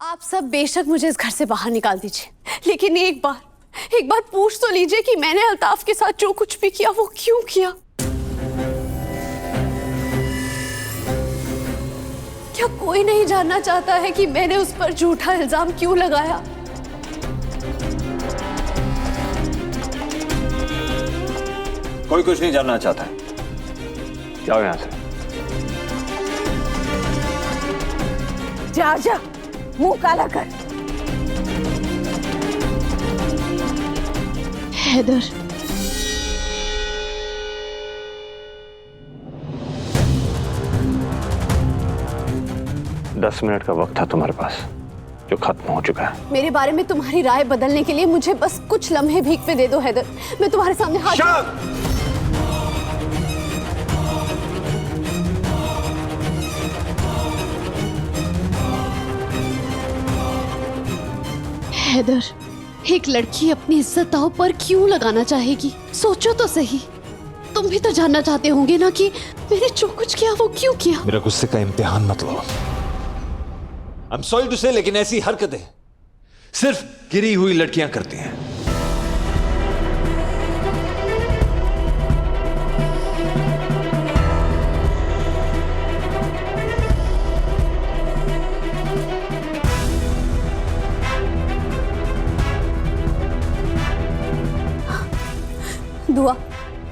आप सब बेशक मुझे इस घर से बाहर निकाल दीजिए, लेकिन एक बार पूछ तो लीजिए कि मैंने अल्ताफ के साथ जो कुछ भी किया वो क्यों किया। क्या कोई नहीं जानना चाहता है कि मैंने उस पर झूठा इल्जाम क्यों लगाया? कोई कुछ नहीं जानना चाहता है। जाओ यहां से। जा जा, मुंह काला कर। हैदर, दस मिनट का वक्त था तुम्हारे पास, जो खत्म हो चुका है। मेरे बारे में तुम्हारी राय बदलने के लिए मुझे बस कुछ लम्हे भीख पे दे दो हैदर। मैं तुम्हारे सामने हाथ हैदर, एक लड़की अपनी इज्जत दांव पर क्यों लगाना चाहेगी? सोचो तो सही। तुम भी तो जानना चाहते होंगे ना कि मैंने जो कुछ किया वो क्यों किया। मेरा गुस्से का इम्तिहान मत लो। I'm sorry to say, लेकिन ऐसी हरकतें सिर्फ गिरी हुई लड़कियां करती हैं। दुआ,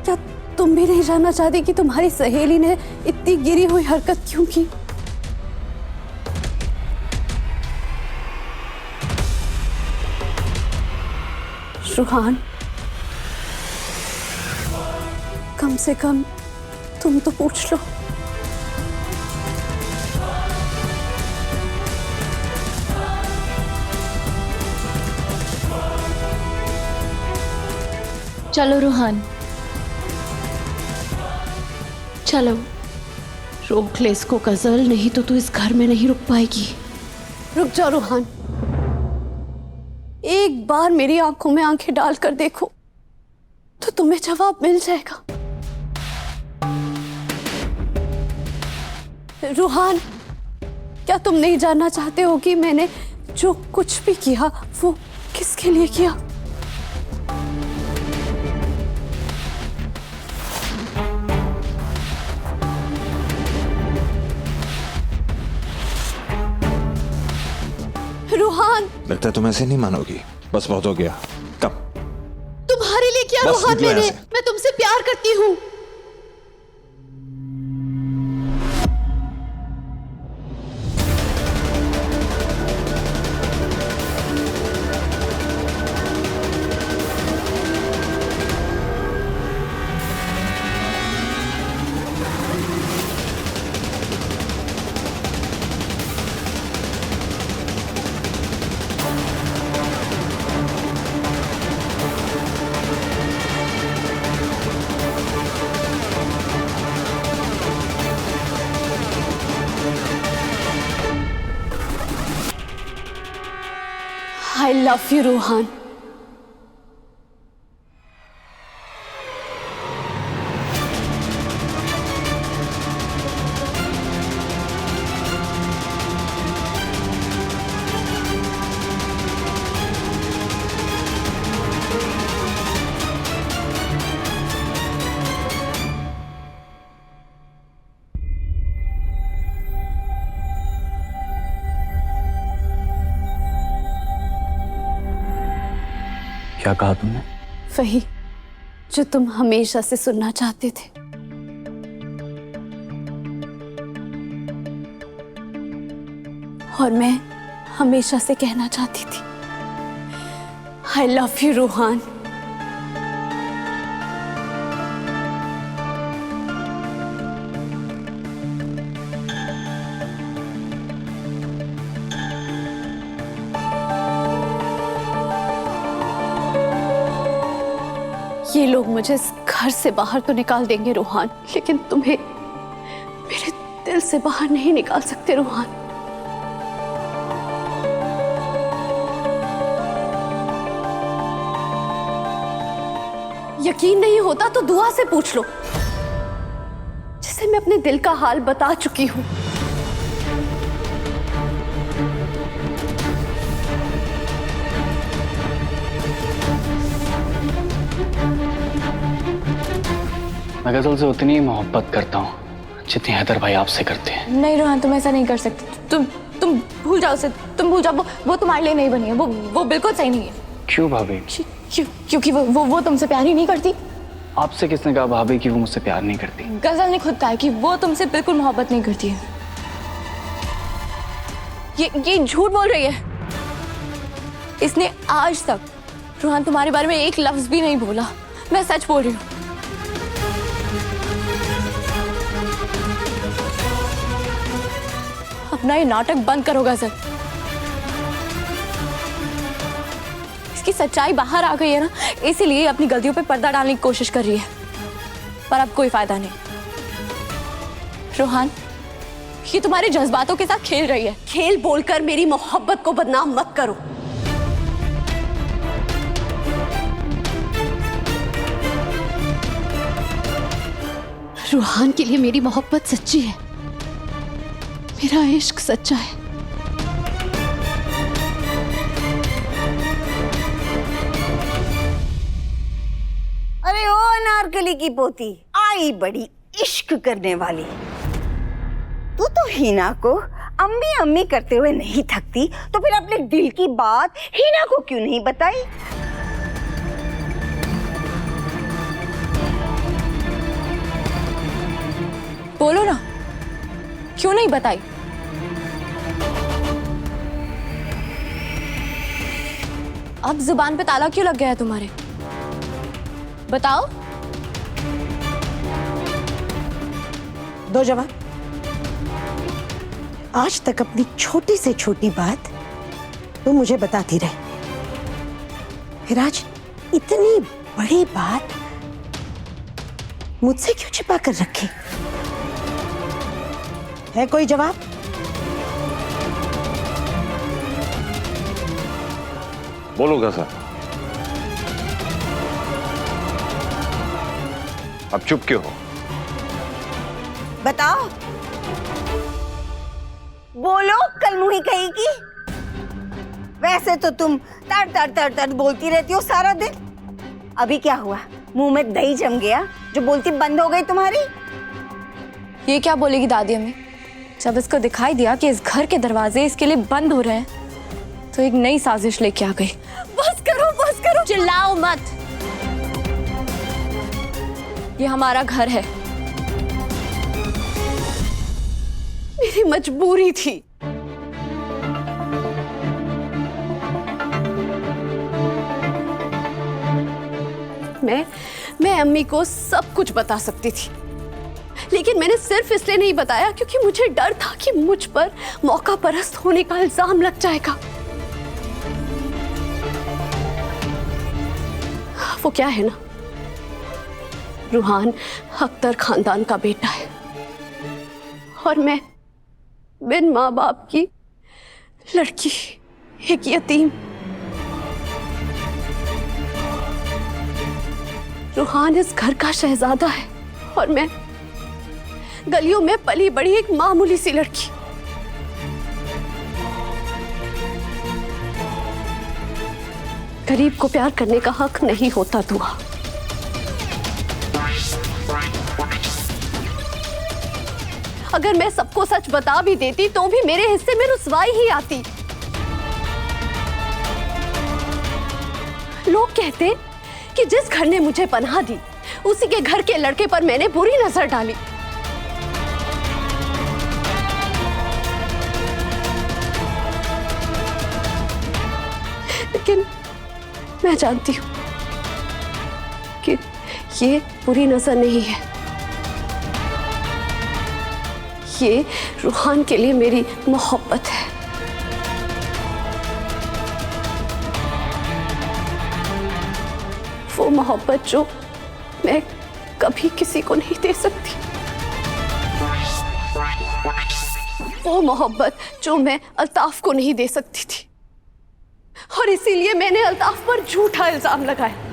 क्या तुम भी नहीं जानना चाहती कि तुम्हारी सहेली ने इतनी गिरी हुई हरकत क्यों की? रुहान, कम से कम तुम तो पूछ लो। चलो रूहान, चलो। रोक ले इसको गजल, नहीं तो तू इस घर में नहीं रुक पाएगी। रुक जाओ रूहान, एक बार मेरी आंखों में आंखें डालकर देखो तो तुम्हें जवाब मिल जाएगा। रूहान, क्या तुम नहीं जानना चाहते हो कि मैंने जो कुछ भी किया वो किसके लिए किया? रूहान, लगता है तुम ऐसे नहीं मानोगी। बस बहुत हो गया। कब तुम्हारे लिए किया बस रूहान निकलो मैंने। यहाँ से। मैं तुमसे प्यार करती हूँ। I love you, Ruhaan. क्या कहा तुमने? वही जो तुम हमेशा से सुनना चाहते थे। और मैं हमेशा से कहना चाहती थी। I love you, Ruhaan. ये लोग मुझे इस घर से बाहर तो निकाल देंगे रूहान, लेकिन तुम्हें मेरे दिल से बाहर नहीं निकाल सकते रूहान। यकीन नहीं होता तो दुआ से पूछ लो, जिसे मैं अपने दिल का हाल बता चुकी हूं। मैं गजल से उतनी ही मोहब्बत करता हूँ जितनी हैदर भाई आपसे करते हैं। नहीं रोहन, तुम ऐसा नहीं कर सकते। तुम भूल जाओ उसे, तुम भूल जाओ। वो तुम्हारे लिए नहीं बनी है। वो बिल्कुल सही नहीं है। क्यों भाभी? क्योंकि वो तुमसे प्यार ही नहीं करती। आपसे किसने कहा भाभी कि वो मुझसे प्यार नहीं करती? गजल ने खुद कहा कि वो तुमसे बिल्कुल मोहब्बत नहीं करती है। ये झूठ बोल रही है। इसने आज तक रोहन तुम्हारे बारे में एक लफ्ज भी नहीं बोला। मैं सच बोल रही हूँ। अपना ये नाटक बंद करो गजल। इसकी सच्चाई बाहर आ गई है ना, इसीलिए अपनी गलतियों पे पर्दा डालने की कोशिश कर रही है, पर अब कोई फायदा नहीं। रोहन, ये तुम्हारे जज्बातों के साथ खेल रही है। खेल बोलकर मेरी मोहब्बत को बदनाम मत करो। रूहान के लिए मेरी मोहब्बत सच्ची है, मेरा इश्क सच्चा है। अरे ओ अनारकली की पोती, आई बड़ी इश्क करने वाली। तू तो हीना को अम्मी अम्मी करते हुए नहीं थकती, तो फिर अपने दिल की बात हीना को क्यों नहीं बताई? बोलो ना, क्यों नहीं बताई? अब जुबान पे ताला क्यों लग गया है तुम्हारे? बताओ। दो जवाब। आज तक अपनी छोटी से छोटी बात तू मुझे बताती रही, फिर आज इतनी बड़ी बात मुझसे क्यों छिपा कर रखी है? कोई जवाब? बोलो गजल, अब चुप क्यों हो? बताओ, बोलो कलमुही कहेगी। वैसे तो तुम तर तर तर तर बोलती रहती हो सारा दिन। अभी क्या हुआ? मुंह में दही जम गया जो बोलती बंद हो गई तुम्हारी? ये क्या बोलेगी दादी अम्मी? जब इसको दिखाई दिया कि इस घर के दरवाजे इसके लिए बंद हो रहे हैं, तो एक नई साजिश लेके आ गई। बस करो, चिल्लाओ मत। ये हमारा घर है। मेरी मजबूरी थी। मैं अम्मी को सब कुछ बता सकती थी, लेकिन मैंने सिर्फ इसलिए नहीं बताया क्योंकि मुझे डर था कि मुझ पर मौका परस्त होने का इल्जाम लग जाएगा। वो क्या है ना, रूहान अख्तर खानदान का बेटा है और मैं बिन माँ बाप की लड़की, एक यतीम। रूहान इस घर का शहजादा है और मैं गलियों में पली बड़ी एक मामूली सी लड़की। गरीब को प्यार करने का हक नहीं होता दुआ। अगर मैं सबको सच बता भी देती तो भी मेरे हिस्से में रुसवाई ही आती। लोग कहते कि जिस घर ने मुझे पनाह दी उसी के घर के लड़के पर मैंने बुरी नजर डाली। लेकिन मैं जानती हूं कि ये बुरी नजर नहीं है। ये रूहान के लिए मेरी मोहब्बत है। वो मोहब्बत जो मैं कभी किसी को नहीं दे सकती। वो मोहब्बत जो मैं अल्ताफ को नहीं दे सकती थी। और इसीलिए मैंने अल्ताफ पर झूठा इल्जाम लगाया।